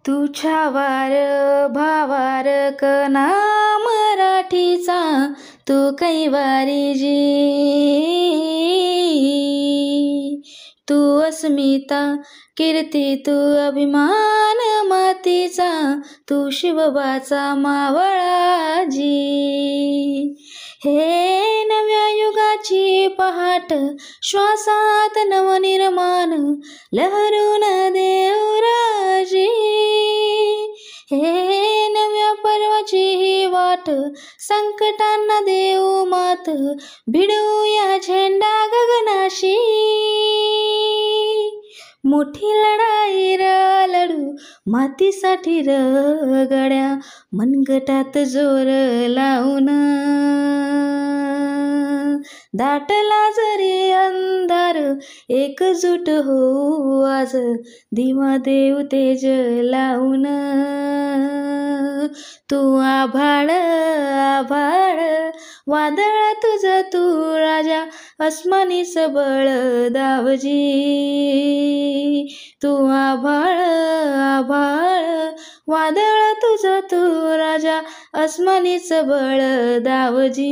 तुझ्या वार भावार कना मराठीचा तू कैवारी जी, तू अस्मिता कीर्ती तू अभिमान मातीचा, तू शिवबाचा मावळाजी. हे नव्या युगाची पहाट, श्वासात नवनिर्माण लहरून देवराजी. हे नव्या पर्वाची ही वाट, संकटांना देऊ मात, भिडूया झेंडा गगनाशी. मोठी लढाई र लढू मातीसाठी र गड्या, मनगटात जोर लावून. दाटला जरी अंधार एकजूट हो आज, दिवा देऊ तेज लावून. तू आभाळ आभाळ वादळ तुझं तू राजा, अस्मानी सबळ दावजी. तू आभाळ आभाळ वादळ तुझं तू राजा, अस्मानी सबळ दावजी.